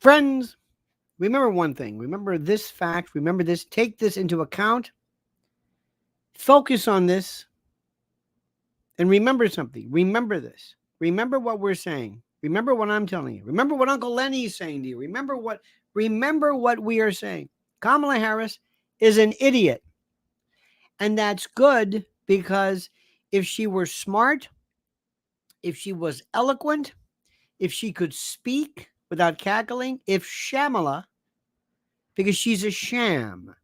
Friends, remember one thing. Remember this fact. Remember this. Take this into account. Focus on this. And remember something. Remember this. Remember what we're saying. Remember what I'm telling you. Remember what Uncle Lenny is saying to you. Remember what we are saying. Kamala Harris is an idiot. And that's good because if she were smart, if she was eloquent, if she could speak without cackling, if Shamala, because she's a sham,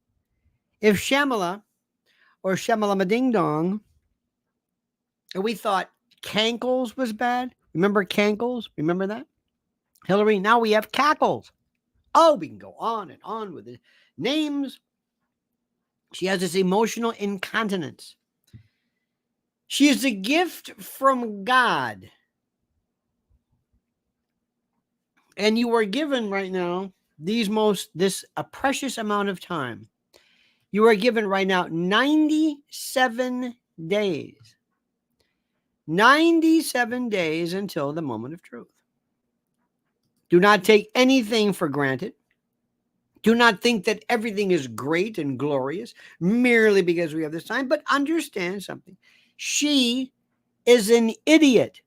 if Shamala or Shamalama Ding Dong, and we thought cankles was bad. Remember cankles? Remember that? Hillary, now we have cackles. Oh, we can go on and on with the names. She has this emotional incontinence. She is a gift from God. And you are given right now a precious amount of time. You are given right now 97 days. 97 days until the moment of truth. Do not take anything for granted. Do not think that everything is great and glorious merely because we have this time, but understand something. She is an idiot.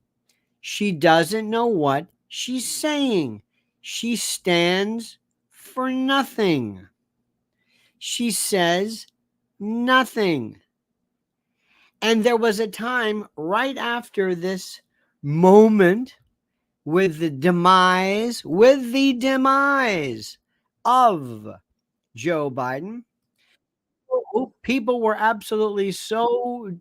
She doesn't know what she's saying. She stands for nothing. She says nothing. And there was a time right after this moment with the demise of Joe Biden, people were absolutely so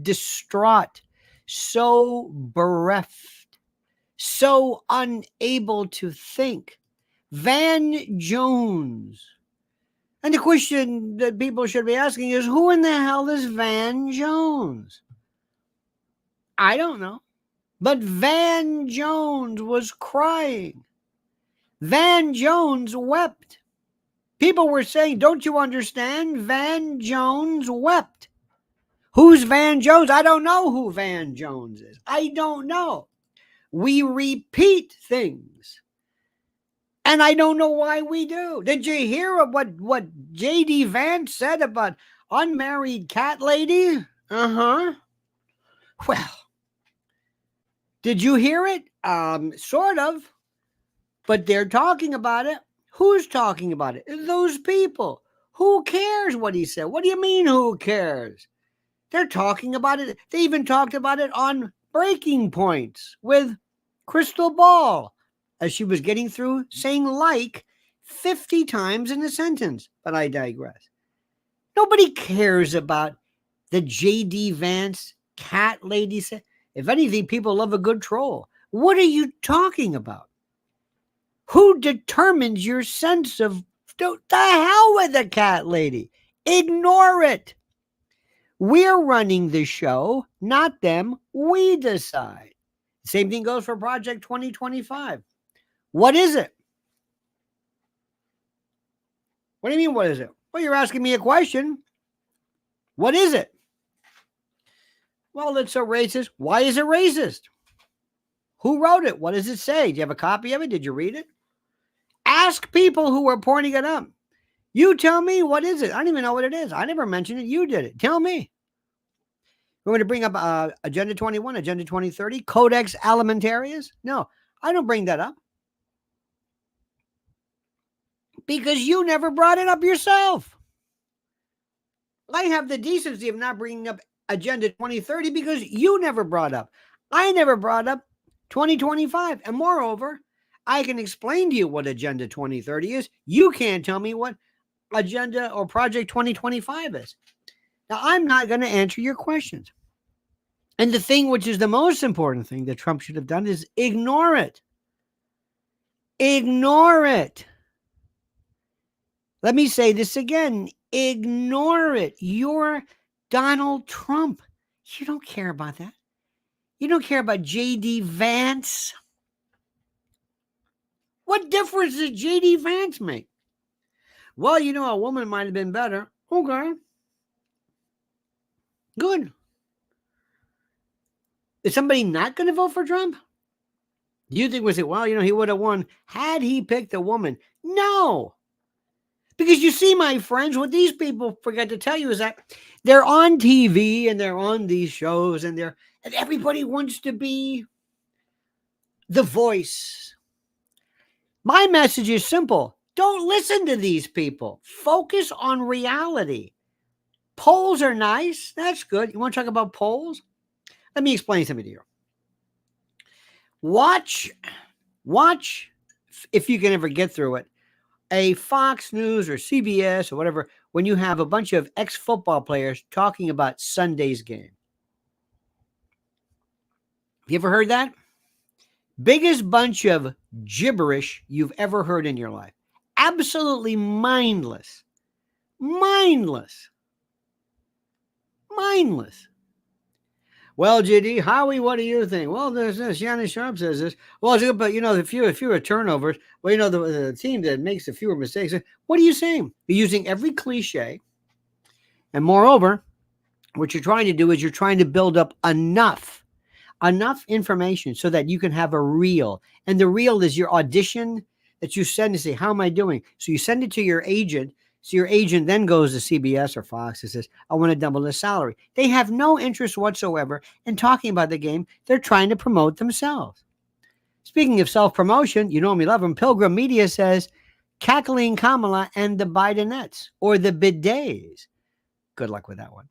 distraught, so bereft, so unable to think. Van Jones. And the question that people should be asking is, who in the hell is Van Jones? I don't know. But Van Jones was crying. Van Jones wept. People were saying, don't you understand? Van Jones wept. Who's Van Jones? I don't know who Van Jones is. I don't know. We repeat things. And I don't know why we do. Did you hear what J.D. Vance said about unmarried cat lady? Uh-huh. Well, did you hear it? Sort of. But they're talking about it. Who's talking about it? Those people. Who cares what he said? What do you mean, who cares? They're talking about it. They even talked about it on Breaking Points with Crystal Ball as she was getting through saying like 50 times in a sentence. But I digress. Nobody cares about the J.D. Vance cat lady. If anything, people love a good troll. What are you talking about? Who determines your sense of the hell with the cat lady? Ignore it. We're running the show, not them. We decide. Same thing goes for Project 2025. What is it? What do you mean, what is it? Well, you're asking me a question. What is it? Well, it's a racist. Why is it racist? Who wrote it? What does it say? Do you have a copy of it? Did you read it? Ask people who are pointing it up. You tell me, what is it? I don't even know what it is. I never mentioned it. You did it. Tell me. We're going to bring up Agenda 21, Agenda 2030, Codex Alimentarius. No, I don't bring that up. Because you never brought it up yourself. I have the decency of not bringing up Agenda 2030 because you never brought up. I never brought up 2025. And moreover, I can explain to you what Agenda 2030 is. You can't tell me what Agenda or Project 2025 is. Now, I'm not going to answer your questions. And the thing which is the most important thing that Trump should have done is ignore it. Ignore it. Let me say this again. Ignore it. You're Donald Trump. You don't care about that. You don't care about J.D. Vance. What difference does J.D. Vance make? Well, you know, a woman might have been better. Okay. Good. Is somebody not going to vote for Trump? Do you think was it, well, he would have won had he picked a woman? No. Because you see, my friends, what these people forget to tell you is that they're on TV and they're on these shows and everybody wants to be the voice. My message is simple. Don't listen to these people. Focus on reality. Polls are nice. That's good. You want to talk about polls? Let me explain something to you. Watch, if you can ever get through it, a Fox News or CBS or whatever, when you have a bunch of ex-football players talking about Sunday's game. Have you ever heard that? Biggest bunch of gibberish you've ever heard in your life. Absolutely mindless. Mindless. Well, JD, Howie, what do you think? Well, there's this. Shannon Sharp says this. Well, but the fewer turnovers. Well, the team that makes the fewer mistakes. What are you saying? You're using every cliche. And moreover, what you're trying to do is you're trying to build up enough information so that you can have a reel. And the reel is your audition that you send to say, how am I doing? So you send it to your agent. So your agent then goes to CBS or Fox and says, I want to double the salary. They have no interest whatsoever in talking about the game. They're trying to promote themselves. Speaking of self-promotion, you know me, love them. Pilgrim Media says, cackling Kamala and the Bidenettes or the bidets. Good luck with that one.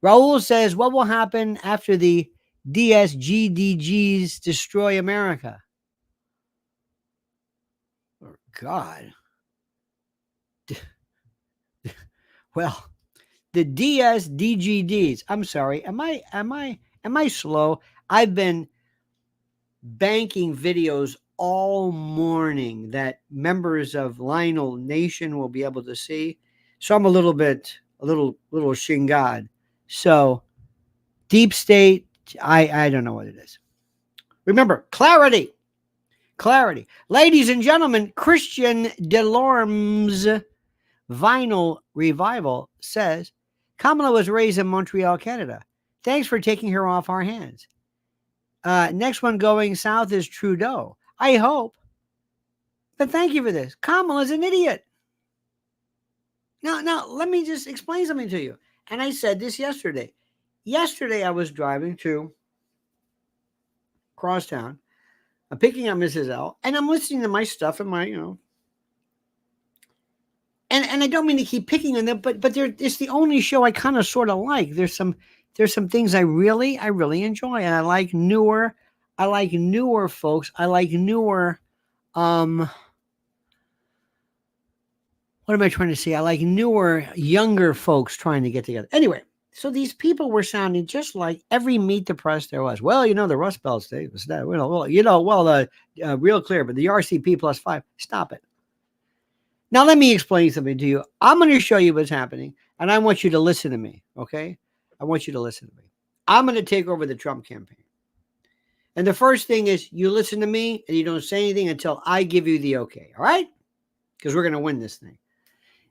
Raul says, what will happen after the DSGDGs destroy America? Oh, God. Well, the DSDGDs. I'm sorry. Am I slow? I've been banking videos all morning that members of Lionel Nation will be able to see. So I'm a little shingad. So deep state, I don't know what it is. Remember, clarity. Ladies and gentlemen, Christian Delorme's Vinyl Revival says, Kamala was raised in Montreal, Canada. Thanks for taking her off our hands. Next one going south is Trudeau. I hope. But thank you for this. Kamala's an idiot. Now, let me just explain something to you. And I said this yesterday. Yesterday, I was driving to Crosstown. I'm picking up Mrs. L, and I'm listening to my stuff and my, And I don't mean to keep picking on them, but it's the only show I kind of sort of like. There's some things I really enjoy, and I like newer folks. I like newer. What am I trying to say? I like newer, younger folks trying to get together. Anyway, so these people were sounding just like every Meet the Press there was. Well, the Rust Belt state was that. Real clear, but the RCP +5. Stop it. Now, let me explain something to you. I'm going to show you what's happening, and I want you to listen to me, okay? I want you to listen to me. I'm going to take over the Trump campaign. And the first thing is you listen to me, and you don't say anything until I give you the okay, all right? Because we're going to win this thing.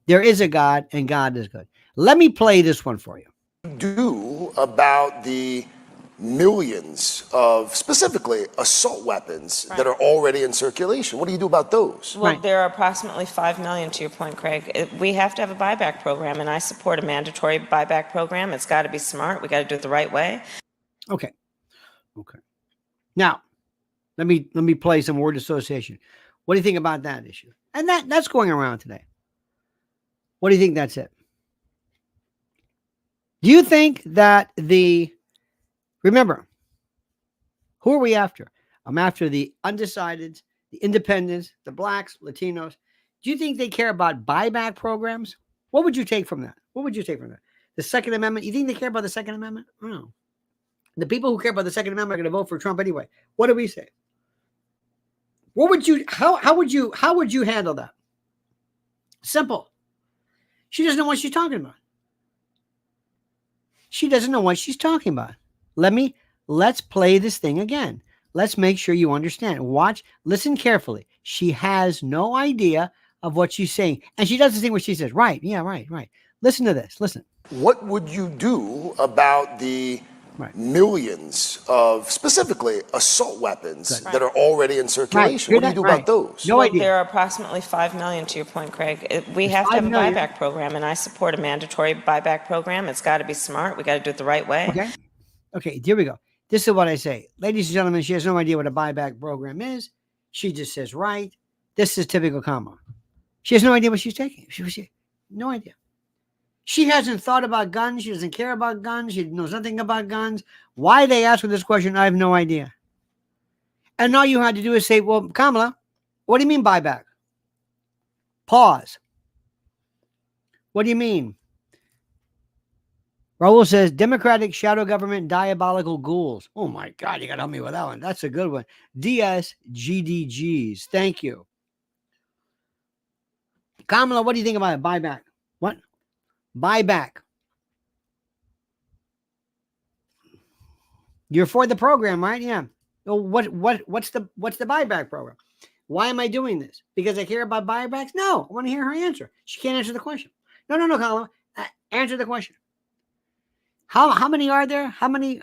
There is a God, and God is good. Let me play this one for you. Do about the millions of specifically assault weapons that are already in circulation? What do you do about those? Well, there are approximately 5 million, to your point, Craig. We have to have a buyback program, and I support a mandatory buyback program. It's got to be smart. We got to do it the right way. Okay. Now, let me play some word association. What do you think about that issue? And that's going around today. What do you think that's it? Do you think that remember, who are we after? I'm after the undecideds, the independents, the blacks, Latinos. Do you think they care about buyback programs? What would you take from that? The Second Amendment? You think they care about the Second Amendment? No. The people who care about the Second Amendment are going to vote for Trump anyway. What do we say? What would you? How would you handle that? Simple. She doesn't know what she's talking about. Let's play this thing again. Let's make sure you understand. Listen carefully. She has no idea of what she's saying. And she does the thing where she says, right. Listen to this. Listen. What would you do about the millions of specifically assault weapons that are already in circulation. What do you do about those? No idea. There are approximately 5 million, to your point, Craig. We have to have a buyback program, and I support a mandatory buyback program. It's got to be smart. We got to do it the right way. Okay, here we go. This is what I say. Ladies and gentlemen, she has no idea what a buyback program is. She just says, right. This is typical Kamala. She has no idea what she's taking. No idea. She hasn't thought about guns. She doesn't care about guns. She knows nothing about guns. Why they ask her this question, I have no idea. And all you had to do is say, well, Kamala, what do you mean buyback? Pause. What do you mean? Raul says, Democratic shadow government, diabolical ghouls. Oh my God, you got to help me with that one. That's a good one. DSGDGs. Thank you. Kamala, what do you think about it? Buyback. What? Buyback. You're for the program, right? Yeah. Well, what's the buyback program? Why am I doing this? Because I care about buybacks? No, I want to hear her answer. She can't answer the question. No, Kamala. Answer the question. How many are there? How many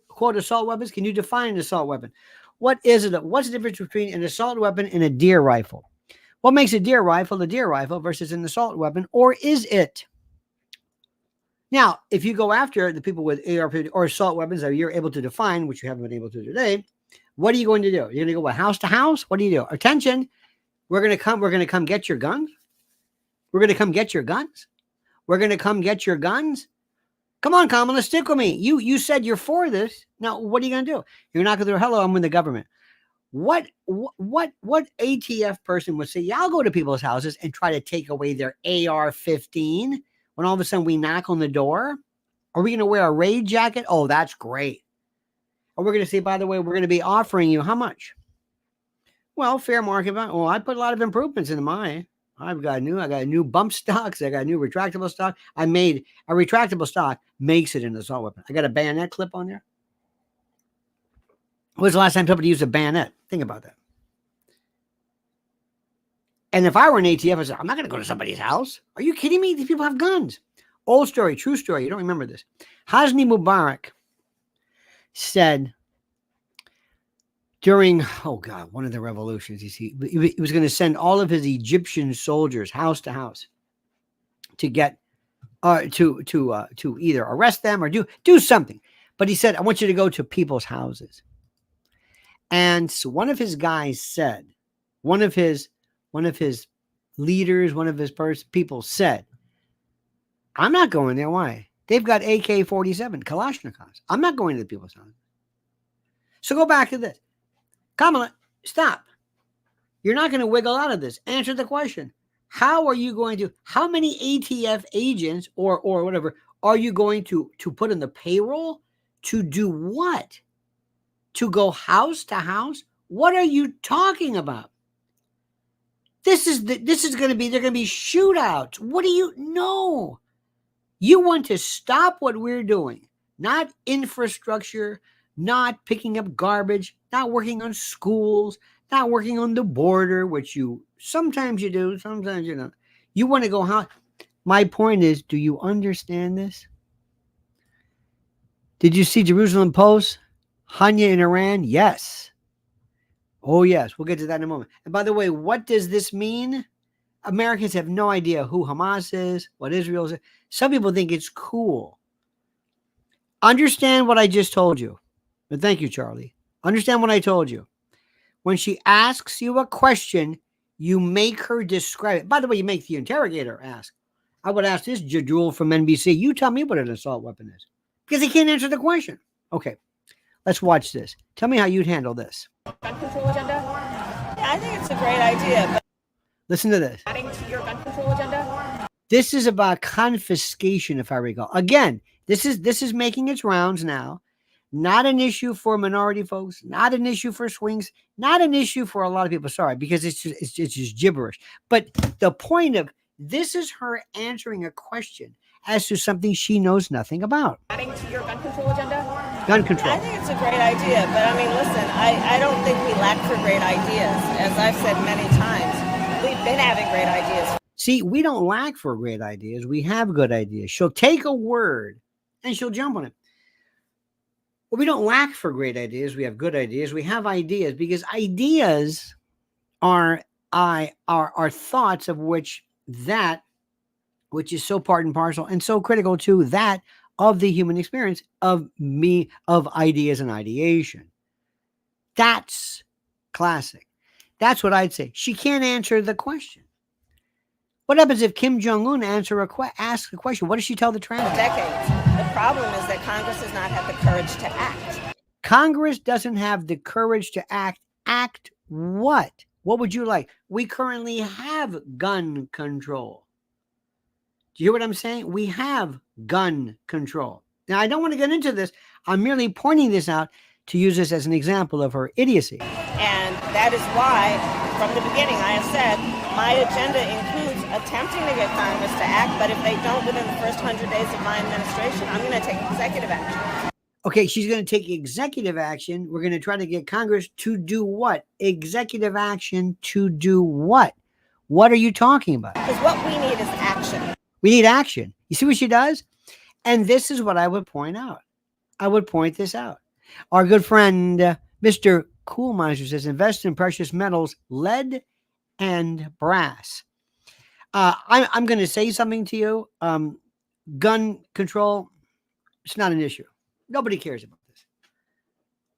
quote assault weapons? Can you define an assault weapon? What is it? What's the difference between an assault weapon and a deer rifle? What makes a deer rifle versus an assault weapon, or is it? Now, if you go after the people with AR-15 or assault weapons that you're able to define, which you haven't been able to today, what are you going to do? You're going to go house to house? What do you do? Attention, we're going to come get your guns. We're going to come get your guns. We're going to come get your guns. Come on, Kamala, stick with me. You said you're for this. Now, what are you going to do? You're not going to do, hello, I'm with the government. What ATF person would say, yeah, I'll go to people's houses and try to take away their AR-15 when all of a sudden we knock on the door? Are we going to wear a raid jacket? Oh, that's great. Or we're going to say, by the way, we're going to be offering you how much? Well, fair market value. Well, I put a lot of improvements into mine. I got new bump stocks. I got new retractable stock. I made a retractable stock makes it an assault weapon. I got a bayonet clip on there. When was the last time somebody used a bayonet? Think about that. And if I were an ATF, I said, I'm not going to go to somebody's house. Are you kidding me? These people have guns. Old story, true story. You don't remember this. Hosni Mubarak said during, one of the revolutions, he was going to send all of his Egyptian soldiers house to house to get, to either arrest them or do something. But he said, I want you to go to people's houses. And so one of his guys said, one of his leaders, one of his people said, I'm not going there. Why? They've got AK-47 Kalashnikovs. I'm not going to the people's houses. So go back to this. Kamala, stop. You're not going to wiggle out of this. Answer the question. How many ATF agents or whatever are you going to put in the payroll to do what? To go house to house? What are you talking about? This is going to be, they're going to be shootouts. What do you know? You want to stop what we're doing, not infrastructure, not picking up garbage, not working on schools, not working on the border, which sometimes you do, sometimes you don't. You want to go house. My point is, do you understand this? Did you see Jerusalem Post? Hanya in Iran? Yes. Oh, yes. We'll get to that in a moment. And by the way, what does this mean? Americans have no idea who Hamas is, what Israel is. Some people think it's cool. Understand what I just told you. But thank you, Charlie. Understand what I told you. When she asks you a question, you make her describe it. By the way, you make the interrogator ask. I would ask this Jadrul from NBC. You tell me what an assault weapon is. Because he can't answer the question. Okay. Let's watch this. Tell me how you'd handle this. Gun control agenda? I think it's a great idea. But listen to this. Adding to your gun control agenda? This is about confiscation, if I recall. Again, this is making its rounds now. Not an issue for minority folks. Not an issue for swings. Not an issue for a lot of people. Sorry, because it's just gibberish. But the point of this is her answering a question as to something she knows nothing about. Adding to your gun control agenda? Gun control. I think it's a great idea, but I mean, listen, I don't think we lack for great ideas. As I've said many times, we've been having great ideas. See, we don't lack for great ideas. We have good ideas. She'll take a word and she'll jump on it. Well, we don't lack for great ideas. We have good ideas. We have ideas because ideas are thoughts of which is so part and parcel and so critical to that of the human experience of ideas and ideation. That's classic. That's what I'd say. She can't answer the question. What happens if Kim Jong-un asks a question? What does she tell the translator? Decades. The problem is that Congress has not had the courage to act. Congress doesn't have the courage to act. Act what? What would you like? We currently have gun control. Do you hear what I'm saying? We have gun control. Now, I don't want to get into this. I'm merely pointing this out to use this as an example of her idiocy. And that is why, from the beginning, I have said my agenda includes attempting to get Congress to act, but if they don't within the first 100 days of my administration, I'm going to take executive action. Okay, she's going to take executive action. We're going to try to get Congress to do what? Executive action to do what? What are you talking about? Because what we need is action. We need action. You see what she does? And this is what I would point out. I would point this out. Our good friend, Mr. Coolmeister says, invest in precious metals, lead and brass. I'm going to say something to you. Gun control, it's not an issue. Nobody cares about this.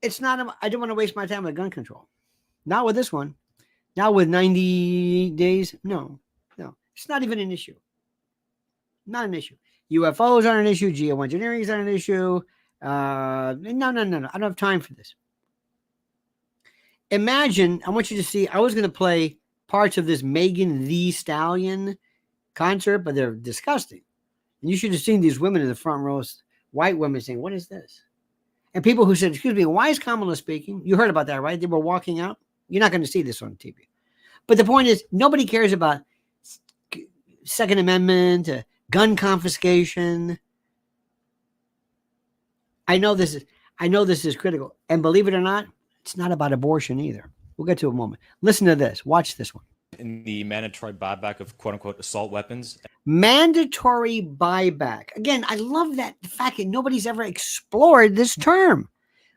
It's not, I don't want to waste my time with gun control. Not with this one. Not with 90 days. No. It's not even an issue. Not an issue. UFOs aren't an issue. Geoengineering is not an issue. No. I don't have time for this. Imagine, I want you to see, I was going to play parts of this Megan Thee Stallion concert, but they're disgusting. And you should have seen these women in the front rows, white women saying, what is this? And people who said, excuse me, why is Kamala speaking? You heard about that, right? They were walking out. You're not going to see this on TV. But the point is, nobody cares about Second Amendment, gun confiscation. I know this is critical. And believe it or not, it's not about abortion either. We'll get to a moment. Listen to this. Watch this one. In the mandatory buyback of quote-unquote assault weapons. Mandatory buyback. Again, I love that the fact that nobody's ever explored this term.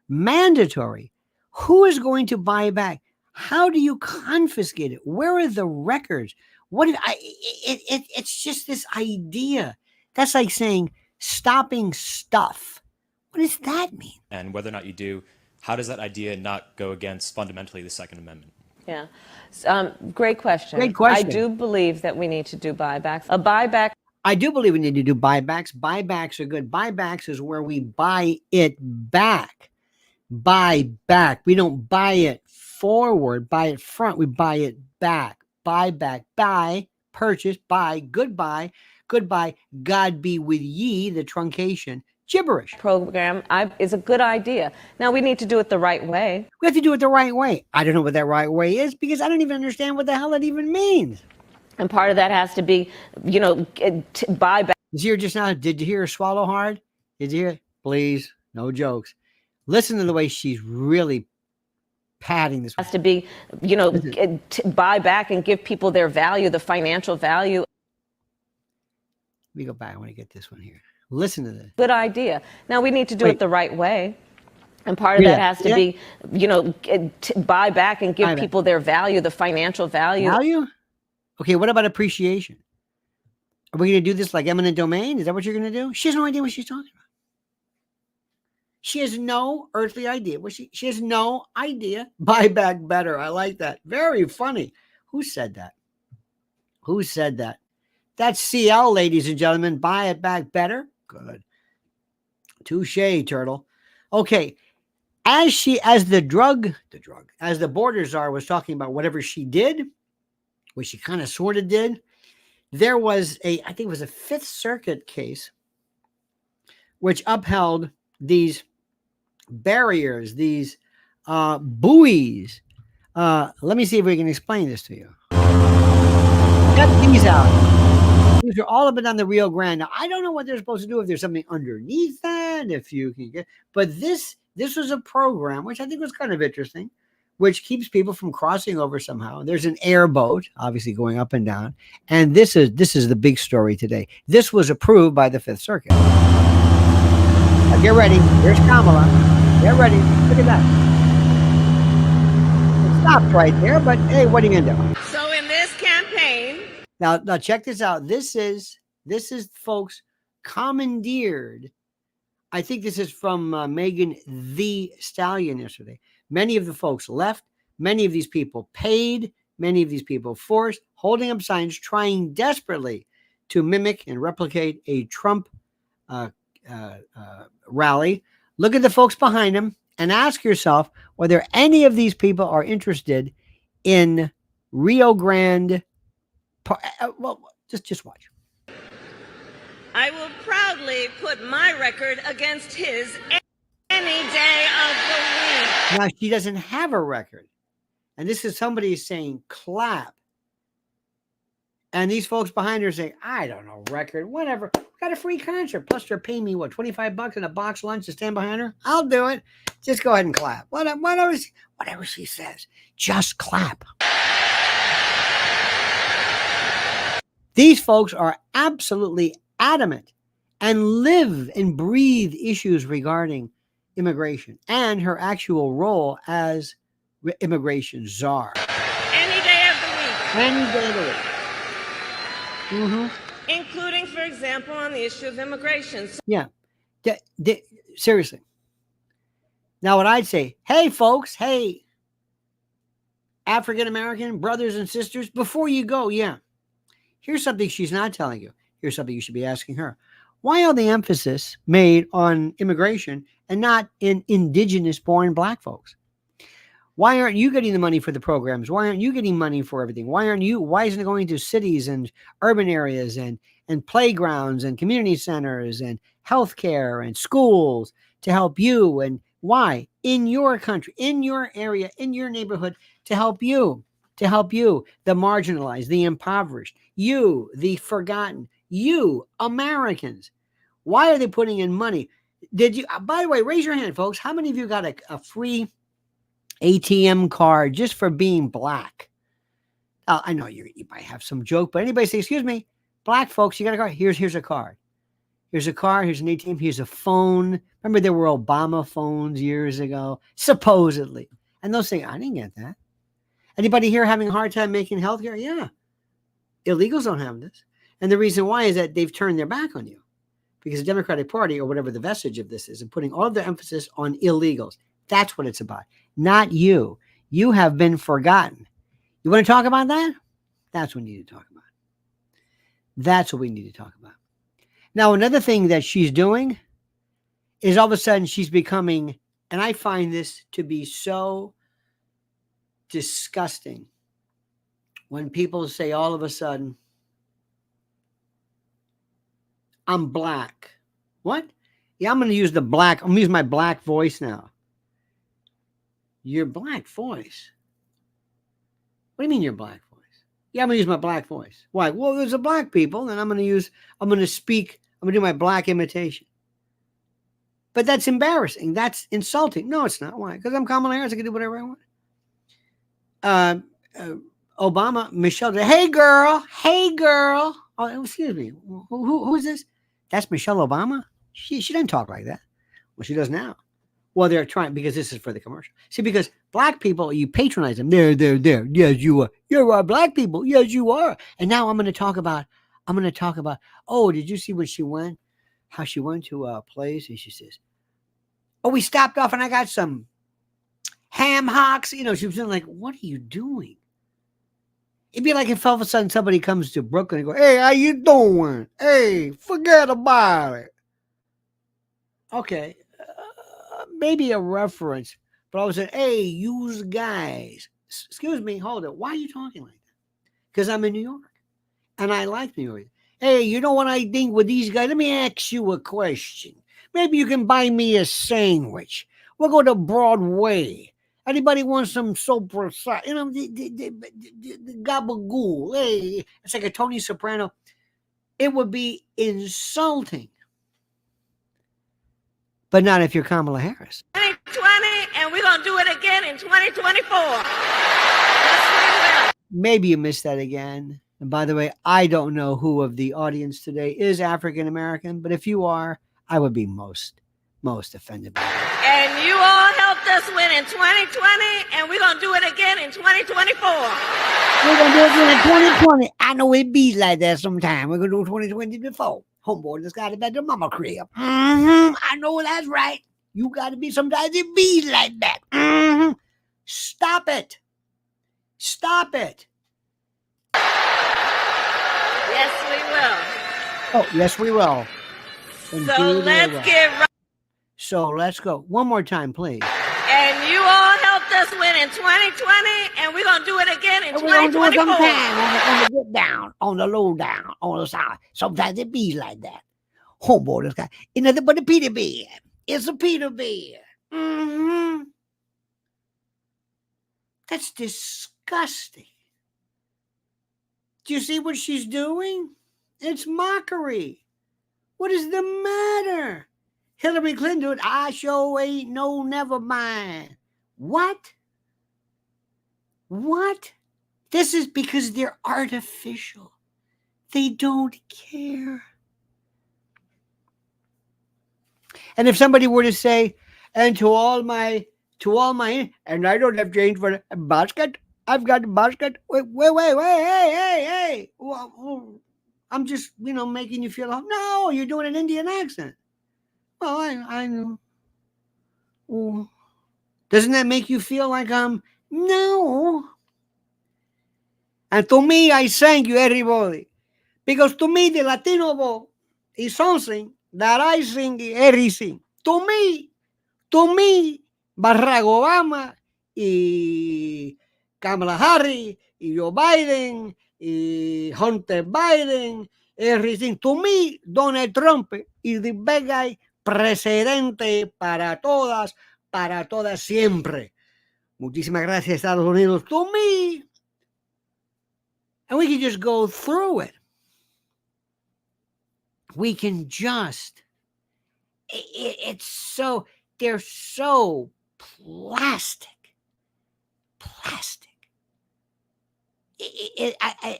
Mandatory. Who is going to buy back? How do you confiscate it? Where are the records? It's just this idea. That's like saying stopping stuff. What does that mean? And whether or not you do, how does that idea not go against fundamentally the Second Amendment? Yeah. Great question. Great question. I do believe that we need to do buybacks. A buyback. I do believe we need to do buybacks. Buybacks are good. Buybacks is where we buy it back. Buy back. We don't buy it forward, buy it front. We buy it back. Buy back. Buy, purchase, buy, goodbye, goodbye. God be with ye, the truncation. Gibberish. Program is a good idea. Now we need to do it the right way. We have to do it the right way. I don't know what that right way is because I don't even understand what the hell it even means. And part of that has to be, buy back. Did you hear just now? Did you hear her swallow hard? Did you hear it? Please, no jokes. Listen to the way she's really patting this. Has to be, buy back and give people their value, the financial value. Let me go back. I want to get this one here. Listen to this. Good idea. Now we need to do it the right way. And part of that has to be, buy back and give people their value, the financial value. Value? Okay, what about appreciation? Are we going to do this like eminent domain? Is that what you're going to do? She has no idea what she's talking about. She has no earthly idea. She has no idea. Buy back better. I like that. Very funny. Who said that? Who said that? That's CL, ladies and gentlemen. Buy it back better. Good. Touche, turtle. Okay. As the border czar was talking about whatever she did, which she kind of sort of did, there was I think it was a Fifth Circuit case, which upheld these barriers, these buoys. Let me see if we can explain this to you. Cut these out. These are all up and down the Rio Grande. Now, I don't know what they're supposed to do if there's something underneath that, if you can get, but this was a program, which I think was kind of interesting, which keeps people from crossing over somehow. There's an airboat, obviously going up and down. And this is the big story today. This was approved by the Fifth Circuit. Now get ready. Here's Kamala. Get ready. Look at that. It stopped right there, but hey, what are you gonna do? So in this campaign, Now check this out. This is folks commandeered. I think this is from Megan the Stallion yesterday. Many of the folks left. Many of these people paid. Many of these people forced, holding up signs, trying desperately to mimic and replicate a Trump rally. Look at the folks behind him and ask yourself whether any of these people are interested in Rio Grande. Well, just watch. I will proudly put my record against his any day of the week. Now, she doesn't have a record. And this is somebody saying clap. And these folks behind her say, I don't know, record, whatever. Got a free concert. Plus, they're paying me, what, $25 and a box lunch to stand behind her? I'll do it. Just go ahead and clap. Whatever she says, just clap. These folks are absolutely adamant and live and breathe issues regarding immigration and her actual role as immigration czar. Any day of the week. Any day of the week. Mm-hmm. Including, for example, on the issue of immigration. Yeah. Seriously. Now, what I'd say, hey, folks, hey, African-American brothers and sisters, before you go, here's something she's not telling you. Here's something you should be asking her. Why all the emphasis made on immigration and not in indigenous-born black folks? Why aren't you getting the money for the programs? Why aren't you getting money for everything? Why isn't it going to cities and urban areas and playgrounds and community centers and healthcare and schools to help you? And why? In your country, in your area, in your neighborhood, to help you, the marginalized, the impoverished, you, the forgotten, you, Americans. Why are they putting in money? By the way, raise your hand, folks. How many of you got a free ATM card just for being black? I know you might have some joke, but anybody say, excuse me, black folks, you got a card? Here's a card. Here's a card. Here's an ATM. Here's a phone. Remember there were Obama phones years ago, supposedly. And they'll say, I didn't get that. Anybody here having a hard time making healthcare? Yeah. Illegals don't have this. And the reason why is that they've turned their back on you because the Democratic Party, or whatever the vestige of this is, and putting all of their emphasis on illegals. That's what it's about. Not you. You have been forgotten. You want to talk about that? That's what we need to talk about. That's what we need to talk about. Now, another thing that she's doing is all of a sudden she's becoming, and I find this to be so disgusting, when people say all of a sudden, I'm black. What? Yeah, I'm going to use I'm going to use my black voice now. Your black voice? What do you mean your black voice? Yeah, I'm going to use my black voice. Why? Well, there's a black people, and I'm going to do my black imitation. But that's embarrassing. That's insulting. No, it's not. Why? Because I'm Kamala Harris. I can do whatever I want. Obama, Michelle, hey girl. Oh, excuse me. Who is this? That's Michelle Obama? She doesn't talk like that. Well, she does now. Well, they're trying, because this is for the commercial. See, because black people, you patronize them. There. Yes, you are. You're black people. Yes, you are. And now I'm going to talk about, oh, did you see when she went? How she went to a place and she says, oh, we stopped off and I got some ham hocks. She was like, what are you doing? It'd be like if all of a sudden somebody comes to Brooklyn and go, hey, how you doing? Hey, forget about it. Okay. Maybe a reference, but I was saying, hey, you guys, excuse me, hold it. Why are you talking like that? Because I'm in New York and I like New York. Hey, you know what I think with these guys? Let me ask you a question. Maybe you can buy me a sandwich. We'll go to Broadway. Anybody want some soap side? The gabagool. Hey, it's like a Tony Soprano. It would be insulting. But not if you're Kamala Harris. 2020, and we're going to do it again in 2024. Yes, maybe you missed that again. And by the way, I don't know who of the audience today is African American, but if you are, I would be most offended by that. And you all helped us win in 2020, and we're going to do it again in 2024. We're going to do it again in 2020. I know it be like that sometime. We're going to do 2020 before. Homeboy just got it at the mama crib. I know that's right. You got to be sometimes it be like that. Stop it. Stop it. Yes, we will. Oh, yes, we will. So Indeed, let's we will. get right. So let's go. One more time, please. And you all helped us win in 2020, and we're going to do it again in And we're going to do it 2024. sometime on the get down, on the low down, on the side. Sometimes it be like that. Homeboy, this guy. It's nothing but a Peter Bear. It's a Peter Bear. That's disgusting. Do you see what she's doing? It's mockery. What is the matter? Hillary Clinton, I sure ain't no never mind. What? What? This is because they're artificial. They don't care. And if somebody were to say, and to all my, and I don't have change for a basket, I've got a basket. Wait, hey. Well, I'm just, making you feel, no, you're doing an Indian accent. Well, I know. Well, doesn't that make you feel like no? And to me, I thank you, everybody. Because to me, the Latino vote is something that I think everything. To me, Barack Obama y Kamala Harris y Joe Biden y Hunter Biden, everything. To me, Donald Trump is the bad guy, presidente para todas siempre. Muchísimas gracias, Estados Unidos. To me. And we can just go through it. We can just, it's so, they're so plastic.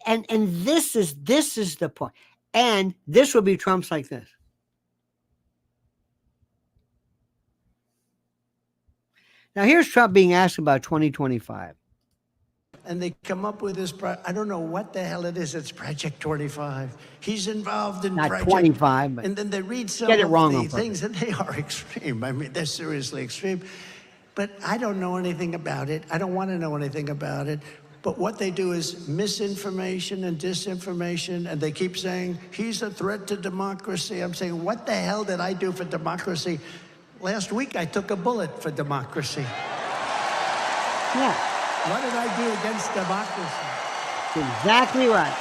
And this is the point. And this will be Trump's like this. Now here's Trump being asked about 2025. And they come up with this, I don't know what the hell it is, it's Project 25. He's involved in Not Project 25, but and then they read some get it of wrong the on purpose. things, and they are extreme. I mean, they're seriously extreme. But I don't know anything about it. I don't want to know anything about it. But what they do is misinformation and disinformation, and they keep saying, he's a threat to democracy. I'm saying, what the hell did I do for democracy? Last week, I took a bullet for democracy. Yeah. What did I do against democracy? That's exactly right.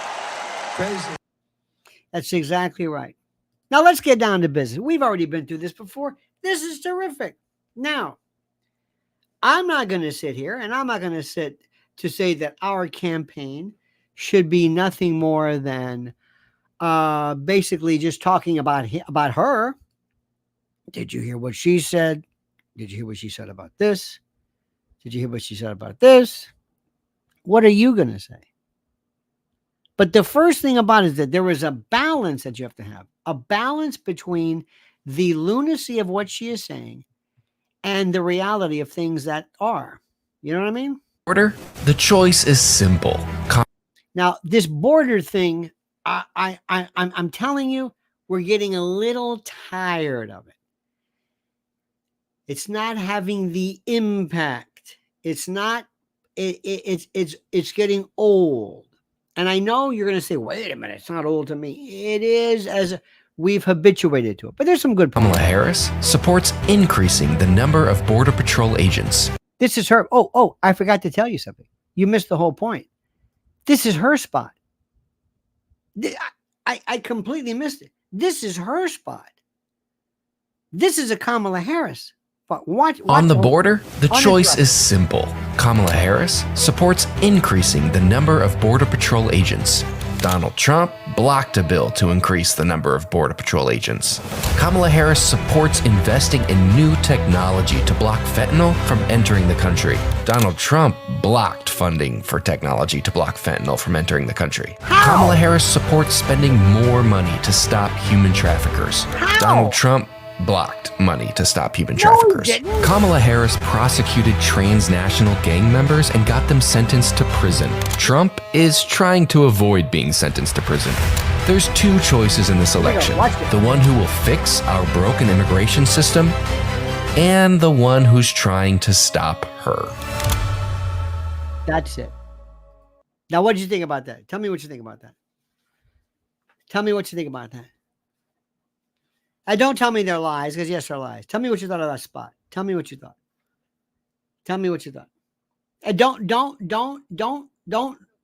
Crazy. That's exactly right. Now let's get down to business. We've already been through this before. This is terrific. Now, I'm not going to sit here and I'm not going to sit to say that our campaign should be nothing more than basically just talking about her. Did you hear what she said? Did you hear what she said about this? Did you hear what she said about this? What are you going to say? But the first thing about it is that there is a balance that you have to have. A balance between the lunacy of what she is saying and the reality of things that are. You know what I mean? Border, the choice is simple. Now, this border thing, I'm telling you, we're getting a little tired of it. It's not having the impact. It's not, it's getting old. And I know you're going to say, wait a minute, it's not old to me. It is, as we've habituated to it. But there's some good points. Kamala Harris supports increasing the number of Border Patrol agents. This is her. Oh, I forgot to tell you something. You missed the whole point. This is her spot. I completely missed it. This is her spot. This is a Kamala Harris. But watch On the border, the choice is simple. Kamala Harris supports increasing the number of Border Patrol agents. Donald Trump blocked a bill to increase the number of Border Patrol agents. Kamala Harris supports investing in new technology to block fentanyl from entering the country. Donald Trump blocked funding for technology to block fentanyl from entering the country. How? Kamala Harris supports spending more money to stop human traffickers. How? Donald Trump blocked money to stop human No, traffickers. he didn't. Kamala Harris prosecuted transnational gang members and got them sentenced to prison. Trump is trying to avoid being sentenced to prison. There's two choices in this election. watch this. The one who will fix our broken immigration system and the one who's trying to stop her. That's it. Now, what did you think about that? Tell me what you think about that. Tell me what you think about that. And don't tell me they're lies, because yes, they're lies. Tell me what you thought of that spot. Tell me what you thought. Tell me what you thought. And don't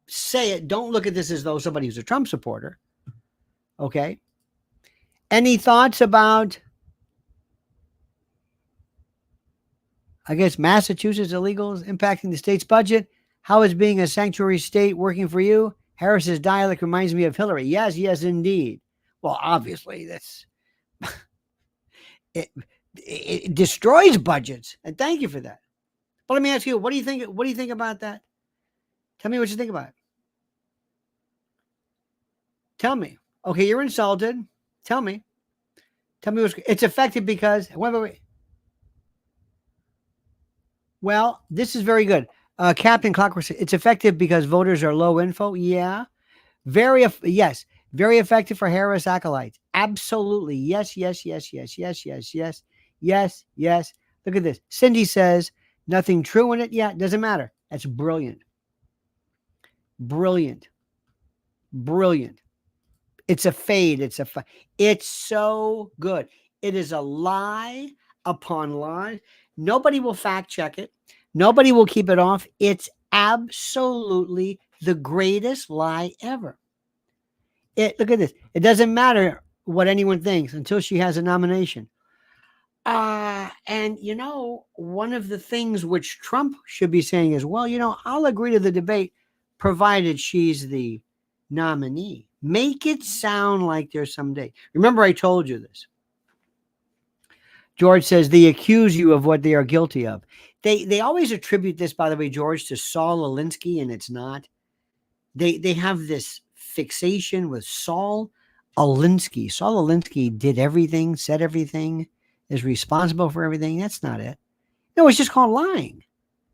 say it. Don't look at this as though somebody who's a Trump supporter. Okay. Any thoughts about, I guess, Massachusetts illegals impacting the state's budget? How is being a sanctuary state working for you? Harris's dialect reminds me of Hillary. Yes, yes, indeed. Well, obviously, that's it destroys budgets, and thank you for that. But let me ask you, what do you think? What do you think about that? Tell me what you think about it. Tell me. Okay, you're insulted. Tell me. Tell me what's it's effective because wait. Well, this is very good. Captain Clockwork said it's effective because voters are low info. Yeah. Very effective for Harris acolytes. Absolutely. Yes. Look at this. Cindy says nothing true in it. Yeah, it doesn't matter. That's brilliant. Brilliant. It's a fade. It's so good. It is a lie upon lie. Nobody will fact check it. Nobody will keep it off. It's absolutely the greatest lie ever. Look at this. It doesn't matter what anyone thinks until she has a nomination. And one of the things which Trump should be saying is, well, I'll agree to the debate provided she's the nominee. Make it sound like there's some date. Remember, I told you this. George says they accuse you of what they are guilty of. They always attribute this, by the way, George, to Saul Alinsky, and it's not. They have this fixation with Saul Alinsky. Saul Alinsky did everything, said everything, is responsible for everything. That's not it. No, it's just called lying.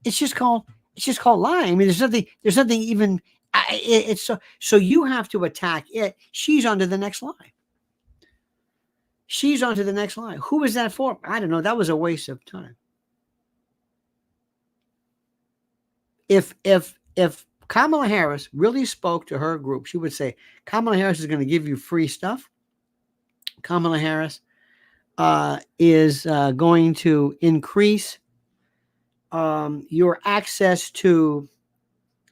It's just called lying. I mean, there's nothing even. It's so you have to attack it. She's on to the next lie. Who is that for? I don't know. That was a waste of time. If Kamala Harris really spoke to her group, she would say, Kamala Harris is going to give you free stuff. Kamala Harris is going to increase your access to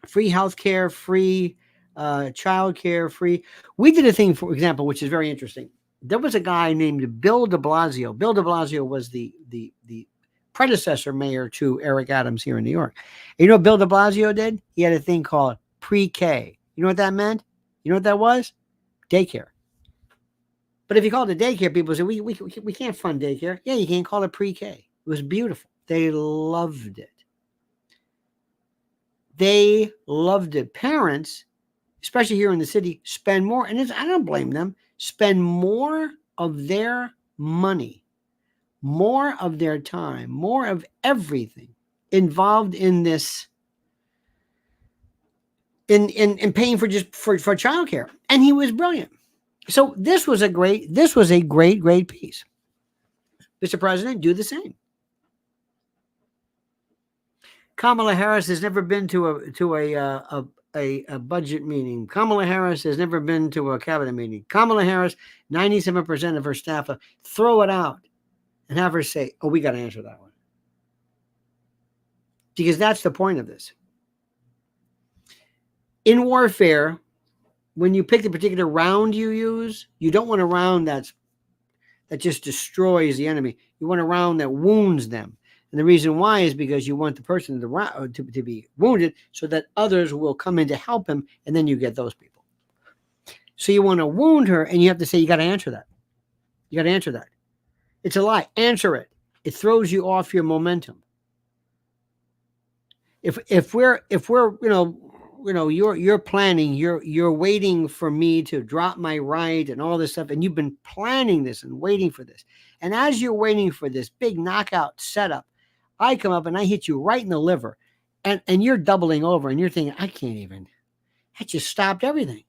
free healthcare, free childcare, free. We did a thing, for example, which is very interesting. There was a guy named Bill de Blasio. Bill de Blasio was the predecessor mayor to Eric Adams here in New York. And you know what Bill de Blasio did? He had a thing called pre-K. You know what that meant? You know what that was? Daycare. But if you called it daycare, people say, we can't fund daycare. Yeah, you can't call it pre-K. It was beautiful. They loved it. Parents, especially here in the city, spend more, and I don't blame them, spend more of their money, more of their time, more of everything involved in this, in paying for childcare. And he was brilliant. So this was a great piece. Mr. President, do the same. Kamala Harris has never been to a budget meeting. Kamala Harris has never been to a cabinet meeting. Kamala Harris, 97% of her staff, throw it out and have her say, oh, we got to answer that one. Because that's the point of this. In warfare, when you pick the particular round you use, you don't want a round that just destroys the enemy. You want a round that wounds them. And the reason why is because you want the person to be wounded so that others will come in to help him, and then you get those people. So you want to wound her, and you have to say, you got to answer that. You got to answer that. It's a lie. Answer it. It throws you off your momentum. If we're you're planning, you're waiting for me to drop my right and all this stuff, and you've been planning this and waiting for this. And as you're waiting for this big knockout setup, I come up and I hit you right in the liver, and you're doubling over and you're thinking, that just stopped everything.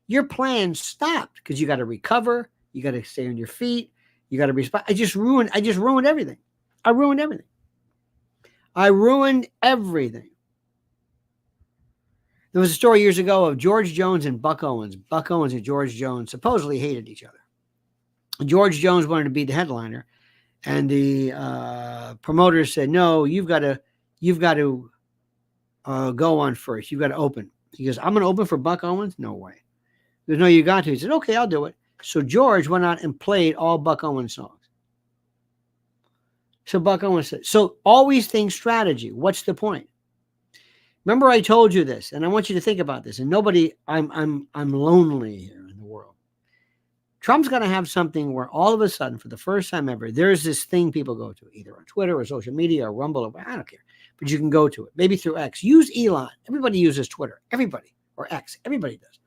Your plan stopped because you got to recover, you got to stay on your feet, you got to respond. I just ruined everything. I ruined everything. There was a story years ago of George Jones and Buck Owens. Buck Owens and George Jones supposedly hated each other. George Jones wanted to be the headliner, and the promoters said, "No, you've got to go on first. You've got to open." He goes, "I'm going to open for Buck Owens? No way." He goes, "No, you got to." He said, "Okay, I'll do it." So George went out and played all Buck Owens songs. So Buck Owens said, "So always think strategy. What's the point?" Remember, I told you this, and I want you to think about this. And I'm lonely here in the world. Trump's going to have something where all of a sudden, for the first time ever, there's this thing people go to, either on Twitter or social media or Rumble, or I don't care, but you can go to it. Maybe through X. Use Elon. Everybody uses Twitter. Everybody. Or X. Everybody does.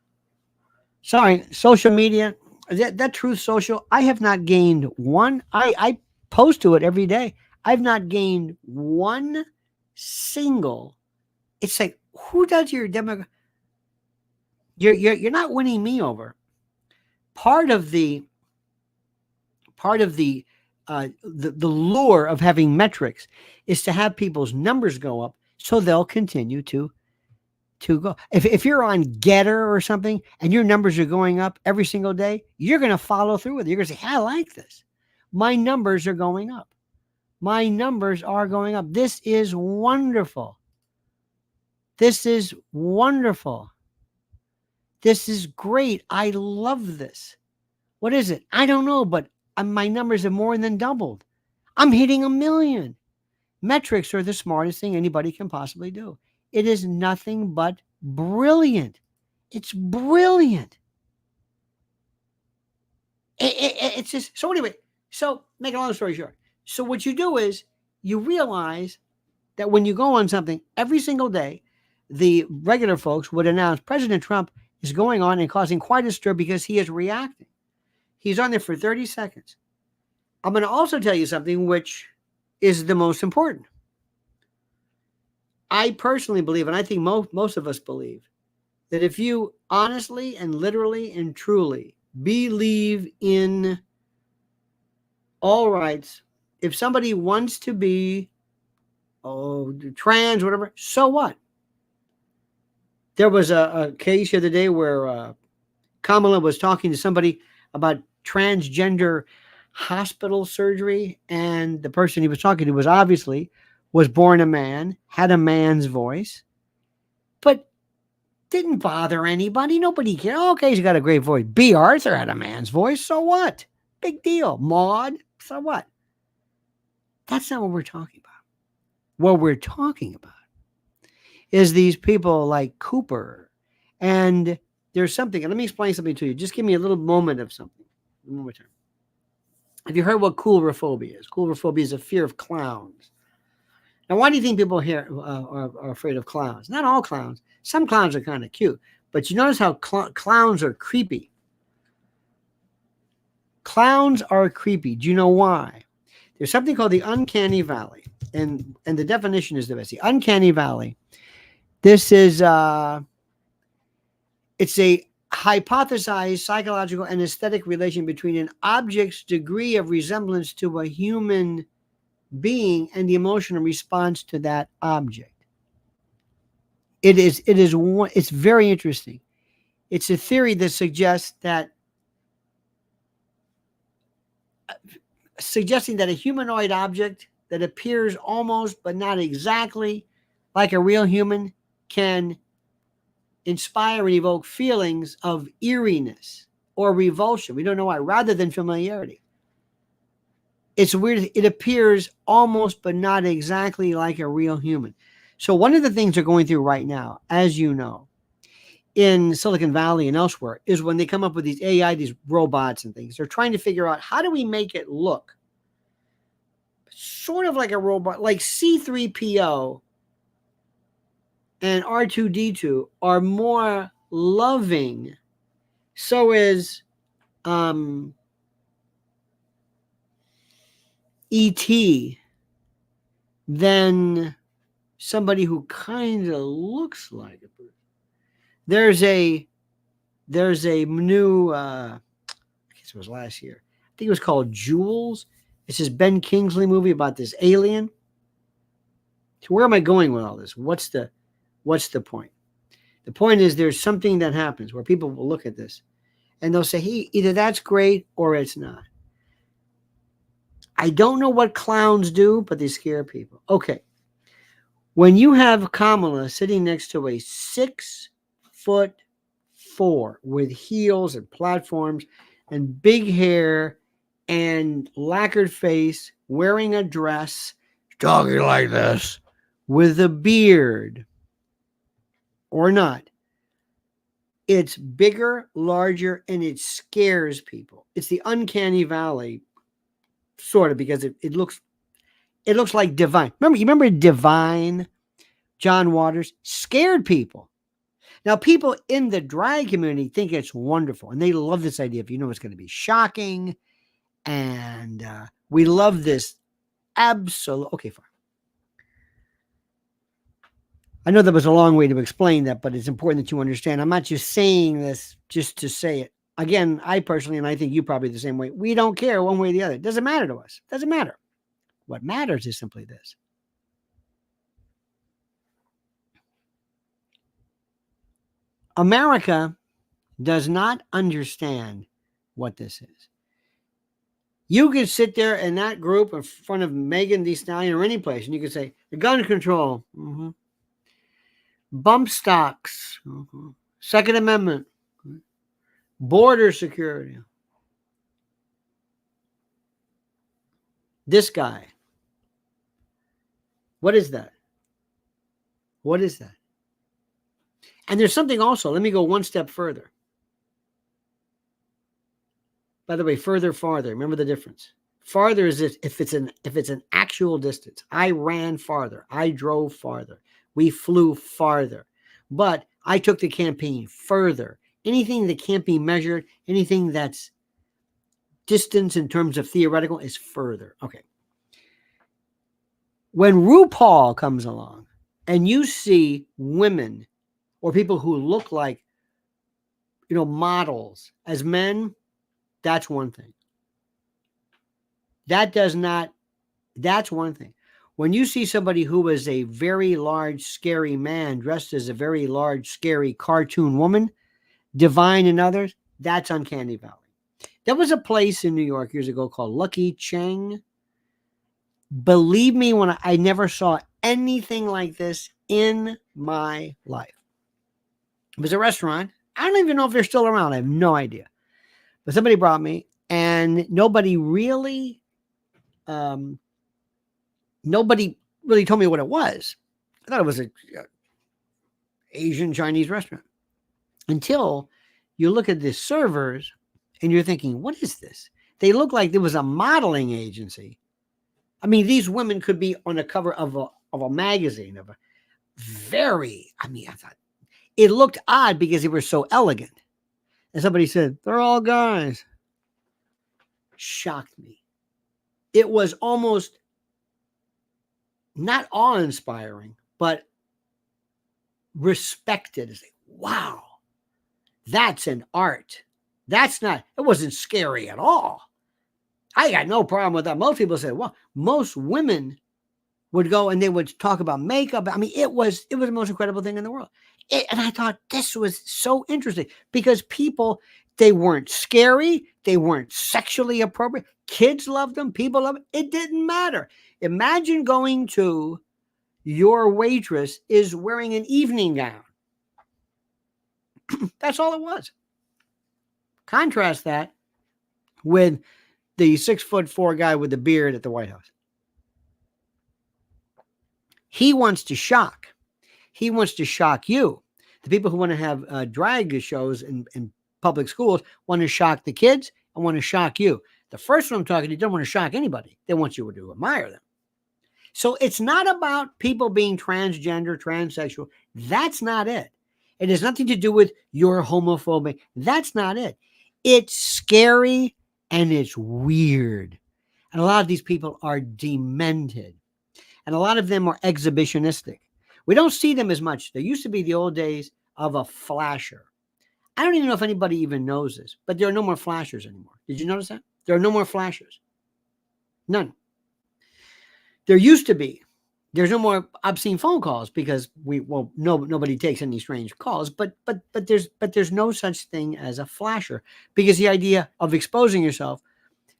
Sorry, social media, that Truth Social, I have not gained one. I post to it every day. I've not gained one single. It's like, who does your demo? You're not winning me over. Part of the lure of having metrics is to have people's numbers go up so they'll continue to go. If you're on Getter or something and your numbers are going up every single day, you're going to follow through with it. You're going to say, "I like this. My numbers are going up. My numbers are going up. This is wonderful. This is wonderful. This is great. I love this. What is it? I don't know, but my numbers have more than doubled. I'm hitting 1 million. Metrics are the smartest thing anybody can possibly do. It is nothing but brilliant. It's brilliant. It's just, so anyway, so make a long story short. So what you do is you realize that when you go on something every single day, the regular folks would announce President Trump is going on and causing quite a stir because he is reacting. He's on there for 30 seconds. I'm going to also tell you something which is the most important. I personally believe, and I think most of us believe, that if you honestly and literally and truly believe in all rights, if somebody wants to be trans, whatever, so what? There was a case the other day where Kamala was talking to somebody about transgender hospital surgery, and the person he was talking to was born a man, had a man's voice, but didn't bother anybody. Nobody cared. Okay, he's got a great voice. B. Arthur had a man's voice. So what? Big deal. Maud. So what? That's not what we're talking about. What we're talking about is these people like Cooper. And there's something, and let me explain something to you. Just give me a little moment of something. One more time. Have you heard what coulrophobia is? Coulrophobia is a fear of clowns. Now, why do you think people here are afraid of clowns? Not all clowns. Some clowns are kind of cute. But you notice how clowns are creepy. Clowns are creepy. Do you know why? There's something called the uncanny valley. And the definition is this. The uncanny valley. This is, it's a hypothesized psychological and aesthetic relation between an object's degree of resemblance to a human being and the emotional response to that object. It's very interesting. It's a theory that suggesting that a humanoid object that appears almost but not exactly like a real human can inspire and evoke feelings of eeriness or revulsion. We don't know why, rather than familiarity. It's weird. It appears almost but not exactly like a real human. So one of the things they're going through right now, as you know, in Silicon Valley and elsewhere, is when they come up with these AI, these robots and things, they're trying to figure out, how do we make it look sort of like a robot, like C-3PO and R2D2 are more loving. So is E.T. than somebody who kind of looks like a person. There's a new I guess it was last year. I think it was called Ghouls. It's this Ben Kingsley movie about this alien. So where am I going with all this? What's the point? The point is there's something that happens where people will look at this and they'll say, hey, either that's great or it's not. I don't know what clowns do, but they scare people. Okay. When you have Kamala sitting next to a 6'4" with heels and platforms and big hair and lacquered face, wearing a dress, talking like this, with a beard or not, it's bigger, larger, and it scares people. It's the uncanny valley, sort of, because it looks like Divine. You remember Divine? John Waters scared people. Now, people in the drag community think it's wonderful, and they love this idea of, it's going to be shocking, and we love this absolute. Okay, fine. I know that was a long way to explain that, but it's important that you understand. I'm not just saying this just to say it. Again, I personally, and I think you probably the same way, we don't care one way or the other. It doesn't matter to us. It doesn't matter. What matters is simply this. America does not understand what this is. You can sit there in that group in front of Megan Thee Stallion or any place, and you can say, the gun control, bump stocks, Second Amendment, border security. This guy. What is that? What is that? And there's something also. Let me go one step further. By the way, farther. Remember the difference. Farther is if it's an actual distance. I ran farther. I drove farther. We flew farther. But I took the campaign further. Anything that can't be measured, anything that's distance in terms of theoretical is further. Okay. When RuPaul comes along and you see women or people who look like, models as men, that's one thing. That's one thing. When you see somebody who is a very large, scary man dressed as a very large, scary cartoon woman, Divine and others, that's uncanny valley. There was a place in New York years ago called Lucky Cheng. Believe me, when I never saw anything like this in my life. It was a restaurant. I don't even know if they're still around. I have no idea. But somebody brought me, and nobody really told me what it was. I thought it was a Asian Chinese restaurant. Until you look at the servers, and you're thinking, what is this? They look like there was a modeling agency. I mean, these women could be on the cover of a magazine, I thought it looked odd because they were so elegant. And somebody said, they're all guys. Shocked me. It was almost not awe-inspiring, but respected. It's like, wow, that's an art. It wasn't scary at all. I got no problem with that. Most people said, well, most women would go and they would talk about makeup. I mean, it was the most incredible thing in the world. And I thought this was so interesting because people, they weren't scary. They weren't sexually appropriate. Kids loved them. People loved them. It didn't matter. Imagine going to your waitress is wearing an evening gown. That's all it was. Contrast that with the 6'4" guy with the beard at the White House. He wants to shock. He wants to shock you. The people who want to have drag shows in public schools want to shock the kids and want to shock you. The first one I'm talking to don't want to shock anybody. They want you to admire them. So it's not about people being transgender, transsexual. That's not it. It has nothing to do with you're homophobic. That's not it. It's scary and it's weird. And a lot of these people are demented. And a lot of them are exhibitionistic. We don't see them as much. There used to be the old days of a flasher. I don't even know if anybody even knows this, but there are no more flashers anymore. Did you notice that? There are no more flashers. None. There used to be. There's no more obscene phone calls because nobody takes any strange calls, but there's no such thing as a flasher, because the idea of exposing yourself,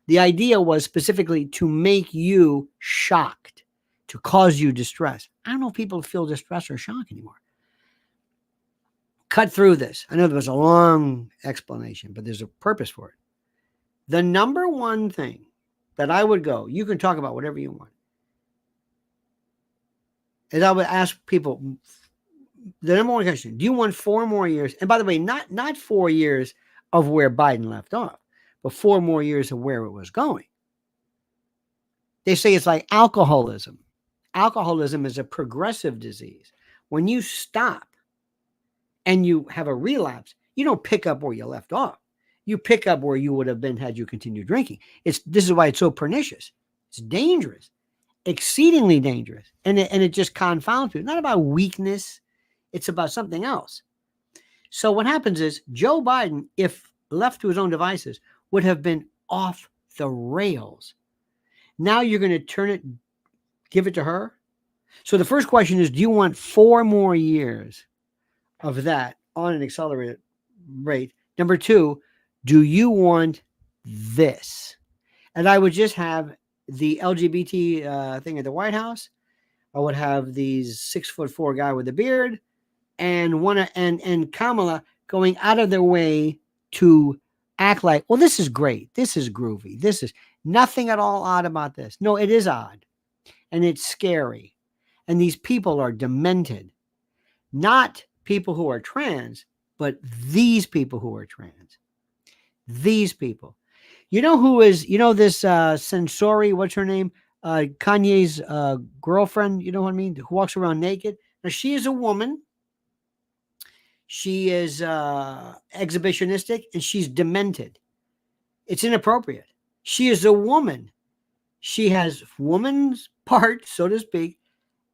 the idea was specifically to make you shocked, to cause you distress. I don't know if people feel distress or shock anymore. Cut through this. I know there was a long explanation, but there's a purpose for it. The number one thing that I would go, you can talk about whatever you want, is I would ask people the number one question: do you want 4 more years? And by the way, not 4 years of where Biden left off, but 4 more years of where it was going. They say it's like alcoholism. Alcoholism is a progressive disease. When you stop and you have a relapse, you don't pick up where you left off. You pick up where you would have been had you continued drinking. This is why it's so pernicious. It's dangerous. Exceedingly dangerous, and it just confounds you. Not about weakness, it's about something else. So what happens is Joe Biden, if left to his own devices, would have been off the rails. Now you're going to turn it, give it to her. So the first question is, do you want 4 more years of that on an accelerated rate? Number 2, do you want this? And I would just have the LGBT thing at the White House. I would have these 6'4" guy with a beard, and Kamala going out of their way to act like, well, this is great, this is groovy, this is nothing at all odd about this. No, it is odd, and it's scary, and these people are demented. Not people who are trans, but these people who are trans. These people. You know who is, this Sensori, what's her name? Kanye's girlfriend, you know what I mean? Who walks around naked. Now, she is a woman. She is exhibitionistic, and she's demented. It's inappropriate. She is a woman. She has woman's part, so to speak,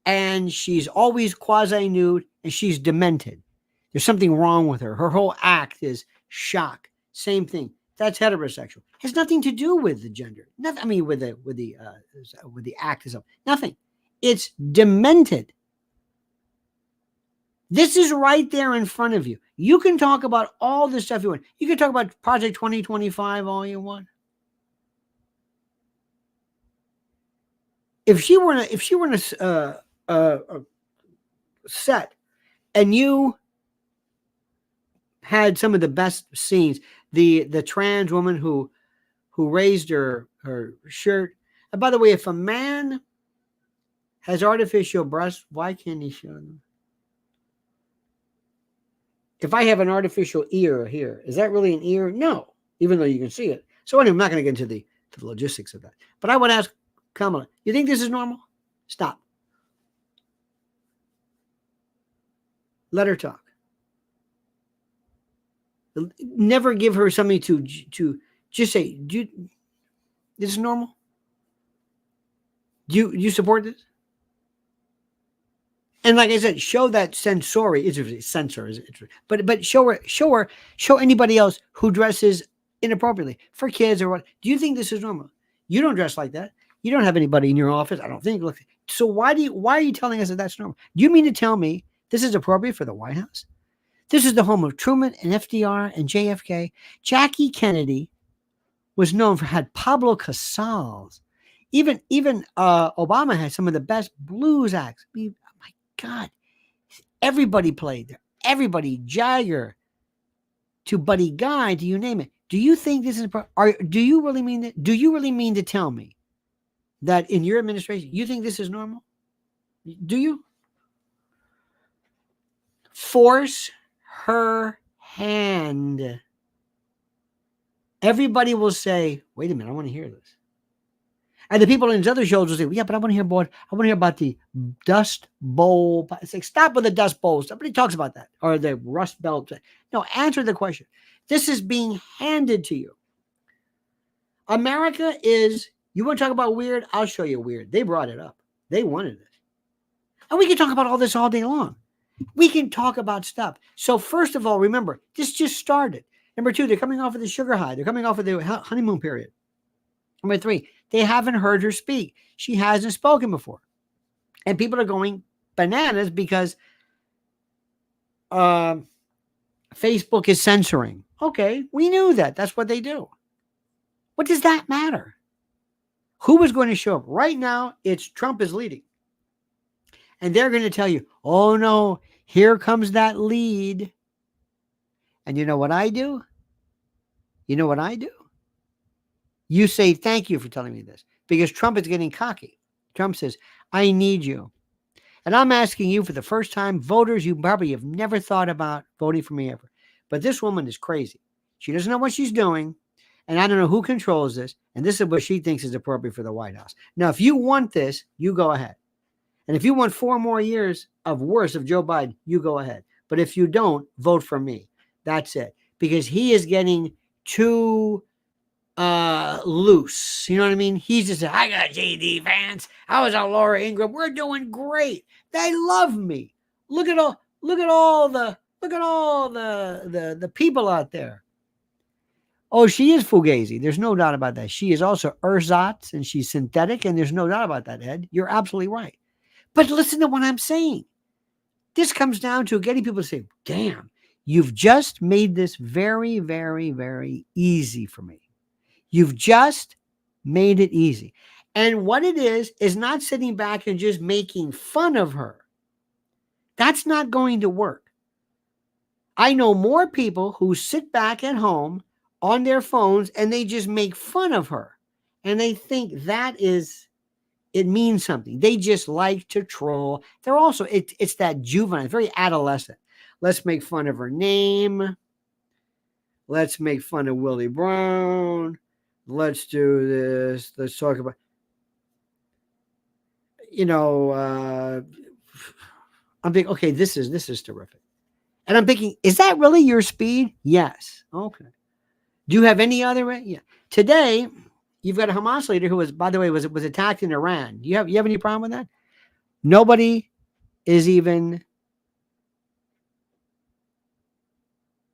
and she's always quasi-nude, and she's demented. There's something wrong with her. Her whole act is shock. Same thing. That's heterosexual. Has nothing to do with the gender. Nothing. I mean, with the act is nothing. It's demented. This is right there in front of you. You can talk about all this stuff you want. You can talk about Project 2025 all you want. If she were in a set, and you had some of the best scenes, the trans woman who raised her shirt. And by the way, if a man has artificial breasts, why can't he show them? If I have an artificial ear here, is that really an ear? No, even though you can see it. So anyway, I'm not going to get into the logistics of that. But I would ask Kamala, you think this is normal? Stop. Let her talk. Never give her something to just say, this is normal? Do you support this? And like I said, show that Sensori, it's censor, but show anybody else who dresses inappropriately for kids or what. Do you think this is normal? You don't dress like that. You don't have anybody in your office, I don't think. Look, so why are you telling us that that's normal? Do you mean to tell me this is appropriate for the White House? This is the home of Truman and FDR and JFK. Jackie Kennedy was known for, had Pablo Casals. Even Obama had some of the best blues acts. Oh my God. Everybody played there. Everybody, Jagger to Buddy Guy, do you name it? Do you think this is, do you really mean that? Do you really mean to tell me that in your administration, you think this is normal? Do you? Force her hand. Everybody will say, wait a minute, I want to hear this. And the people in his other shows will say, yeah, but I want to hear about the Dust Bowl. It's like, stop with the Dust Bowl. Somebody talks about that. Or the Rust Belt. No, answer the question. This is being handed to you. America is, you want to talk about weird? I'll show you weird. They brought it up. They wanted it. And we can talk about all this all day long. We can talk about stuff. So first of all, remember, this just started. Number 2, they're coming off of the sugar high. They're coming off of the honeymoon period. Number 3, they haven't heard her speak. She hasn't spoken before. And people are going bananas because Facebook is censoring. Okay, we knew that. That's what they do. What does that matter? Who is going to show up? Right now, it's Trump is leading. And they're going to tell you, oh no, here comes that lead. And you know what I do? You know what I do? You say, thank you for telling me this. Because Trump is getting cocky. Trump says, I need you. And I'm asking you for the first time, voters, you probably have never thought about voting for me ever. But this woman is crazy. She doesn't know what she's doing. And I don't know who controls this. And this is what she thinks is appropriate for the White House. Now, if you want this, you go ahead. And if you want 4 more years of worse of Joe Biden, you go ahead. But if you don't, vote for me. That's it. Because he is getting too loose. You know what I mean? He's just, I got JD Vance. I was on Laura Ingraham. We're doing great. They love me. Look at all the people out there. Oh, she is Fugazi. There's no doubt about that. She is also ersatz and she's synthetic, and there's no doubt about that, Ed. You're absolutely right. But listen to what I'm saying. This comes down to getting people to say, damn, you've just made this very, very, very easy for me. You've just made it easy. And what it is not sitting back and just making fun of her. That's not going to work. I know more people who sit back at home on their phones and they just make fun of her. And they think it means something. They just like to troll. They're also, it's that juvenile, very adolescent. Let's make fun of her name. Let's make fun of Willie Brown. Let's do this. Let's talk about, I'm thinking, okay, this is terrific. And I'm thinking, is that really your speed? Yes. Okay. Do you have any other way? Yeah. Today, you've got a Hamas leader who was, by the way, was attacked in Iran. You have any problem with that? Nobody's even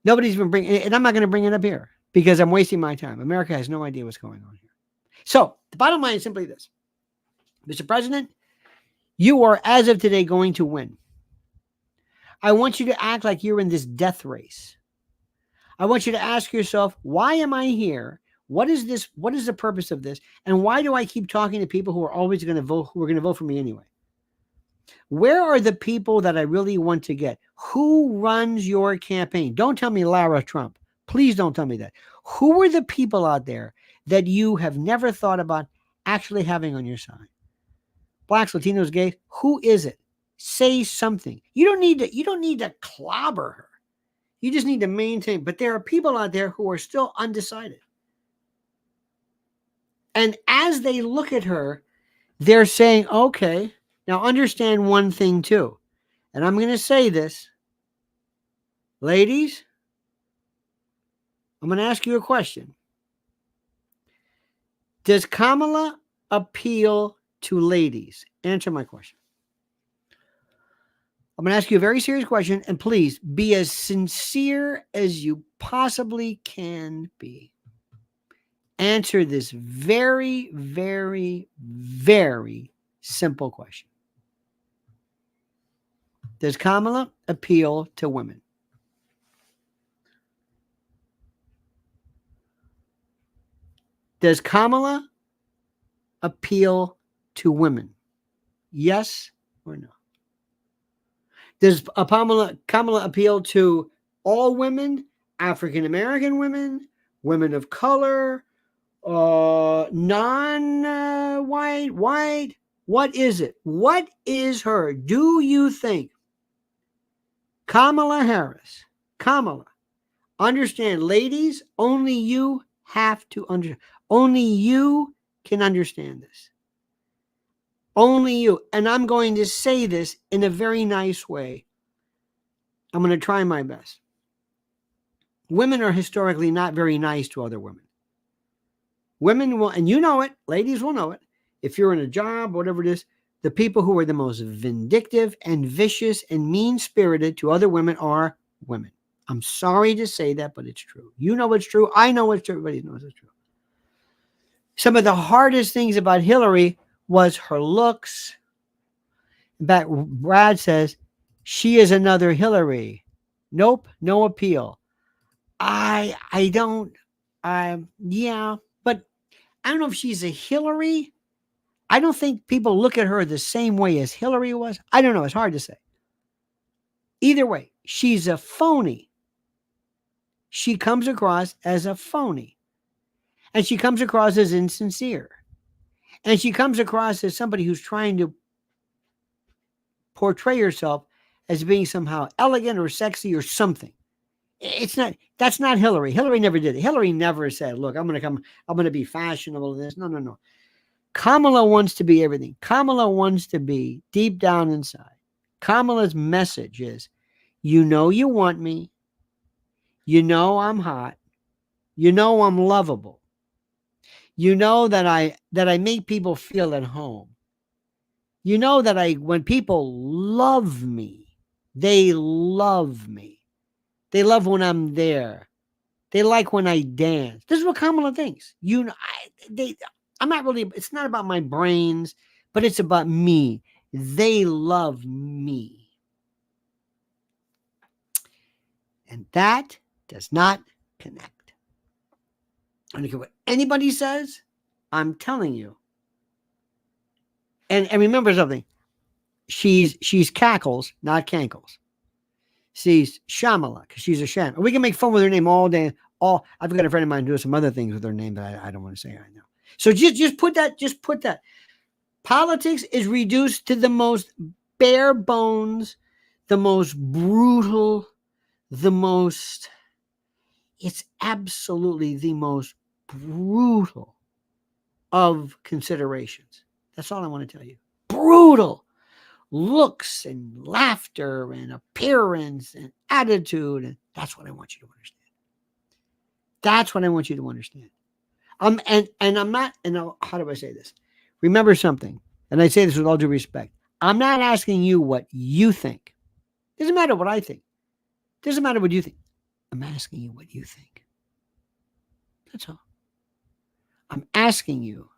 bringing it, and I'm not going to bring it up here because I'm wasting my time. America has no idea what's going on here. So the bottom line is simply this. Mr. President, you are, as of today, going to win. I want you to act like you're in this death race. I want you to ask yourself, why am I here? What is this? What is the purpose of this? And why do I keep talking to people who are always going to vote, who are going to vote for me anyway? Where are the people that I really want to get? Who runs your campaign? Don't tell me Lara Trump. Please don't tell me that. Who are the people out there that you have never thought about actually having on your side? Blacks, Latinos, gays. Who is it? Say something. You don't need to clobber her. You just need to maintain. But there are people out there who are still undecided. And as they look at her, they're saying, okay, now understand one thing too. And I'm going to say this. Ladies, I'm going to ask you a question. Does Kamala appeal to ladies? Answer my question. I'm going to ask you a very serious question, and please be as sincere as you possibly can be. Answer this very, very, very simple question. Does Kamala appeal to women? Does Kamala appeal to women? Yes or no? Does Kamala appeal to all women, African American women, women of color, non-white, white? What is it? What is her? Do you think Kamala Harris, understand, ladies, only you have to understand. Only you can understand this. Only you. And I'm going to say this in a very nice way. I'm going to try my best. Women are historically not very nice to other women. Women will, and you know it, ladies will know it. If you're in a job, whatever it is, the people who are the most vindictive and vicious and mean-spirited to other women are women. I'm sorry to say that, but it's true. You know it's true. I know it's true. Everybody knows it's true. Some of the hardest things about Hillary was her looks. In fact, Brad says, she is another Hillary. Nope, no appeal. Yeah, but I don't know if she's a Hillary. I don't think people look at her the same way as Hillary was. I don't know. It's hard to say. Either way, she's a phony. She comes across as a phony. And she comes across as insincere. And she comes across as somebody who's trying to portray herself as being somehow elegant or sexy or something. That's not Hillary. Hillary never did it. Hillary never said, look, I'm going to be fashionable in this. No. Kamala wants to be everything. Kamala wants to be deep down inside. Kamala's message is, you know you want me. You know I'm hot. You know I'm lovable. You know that I make people feel at home. You know that when people love me, they love me. They love when I'm there. They like when I dance. This is what Kamala thinks. I'm not really, it's not about my brains, but it's about me. They love me. And that does not connect. I don't care what anybody says. I'm telling you. And remember something. She's cackles, not cankles. She's Shamala, because she's a sham. We can make fun with her name all day. I've got a friend of mine doing some other things with her name that I don't want to say right now. So just put that. Politics is reduced to the most bare bones, the most brutal, it's absolutely the most brutal of considerations. That's all I want to tell you. Brutal looks and laughter and appearance and attitude. And that's what I want you to understand. That's what I want you to understand. And I'm not, and how do I say this? Remember something, and I say this with all due respect. I'm not asking you what you think. Doesn't matter what I think. Doesn't matter what you think. I'm asking you what you think. That's all. I'm asking you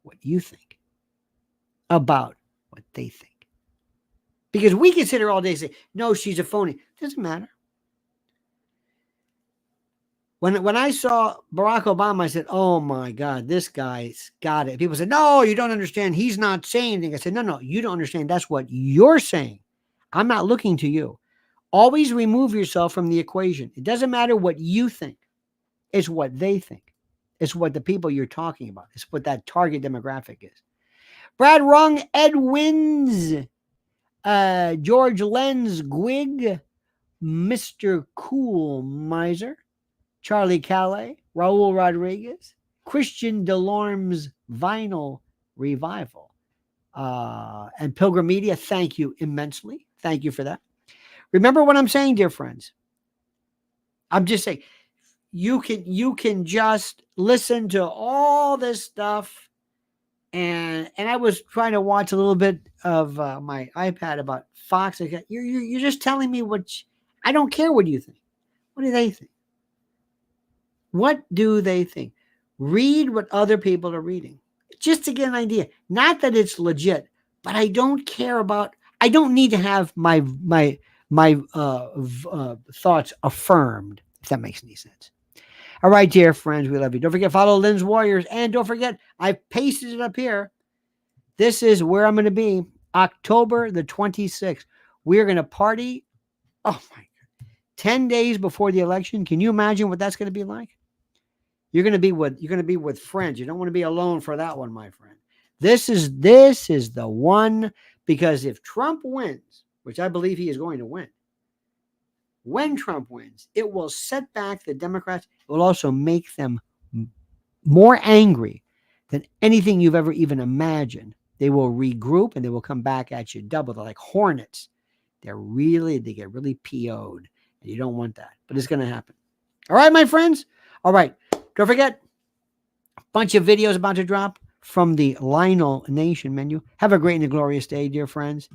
what you think about what they think. Because we can sit here all day and say, no, she's a phony. Doesn't matter. When I saw Barack Obama, I said, oh my God, this guy's got it. People said, no, you don't understand. He's not saying anything. I said, no, you don't understand. That's what you're saying. I'm not looking to you. Always remove yourself from the equation. It doesn't matter what you think. It's what they think. It's what the people you're talking about. It's what that target demographic is. Brad Rung, Ed Wins, George Lenz, Gwig, Mr. Cool Miser, Charlie Calais, Raul Rodriguez, Christian Delorme's Vinyl Revival, and Pilgrim Media. Thank you immensely. Thank you for that. Remember what I'm saying, dear friends. I'm just saying, you can just listen to all this stuff. And I was trying to watch a little bit of my iPad about Fox. You're just telling me I don't care what you think. What do they think? What do they think? Read what other people are reading. Just to get an idea. Not that it's legit, but I don't care about, I don't need to have my thoughts affirmed, if that makes any sense. All right, dear friends, we love you. Don't forget, follow Lynn's Warriors. And don't forget, I pasted it up here. This is where I'm going to be, October the 26th. We're going to party. Oh, my God. 10 days before the election. Can you imagine what that's going to be like? You're going to be with friends. You don't want to be alone for that one, my friend. This is the one, because if Trump wins, which I believe he is going to win, when Trump wins, it will set back the Democrats. It will also make them more angry than anything you've ever even imagined. They will regroup and they will come back at you double. They're like hornets. They get really PO'd, and you don't want that, but it's going to happen. All right, my friends. All right. Don't forget, a bunch of videos about to drop from the Lionel Nation menu. Have a great and a glorious day, dear friends.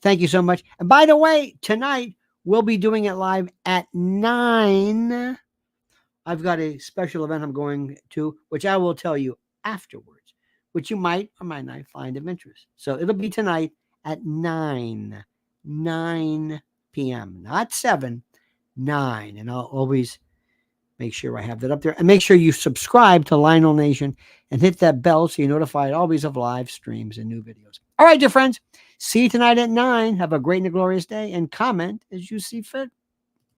Thank you so much. And by the way, tonight we'll be doing it live at 9. I've got a special event I'm going to, which I will tell you afterwards, which you might or might not find of interest. So it'll be tonight at 9 p.m., not 7, 9. And I'll always make sure I have that up there. And make sure you subscribe to Lionel Nation and hit that bell so you're notified always of live streams and new videos. All right, dear friends. See you tonight at 9. Have a great and a glorious day, and comment as you see fit.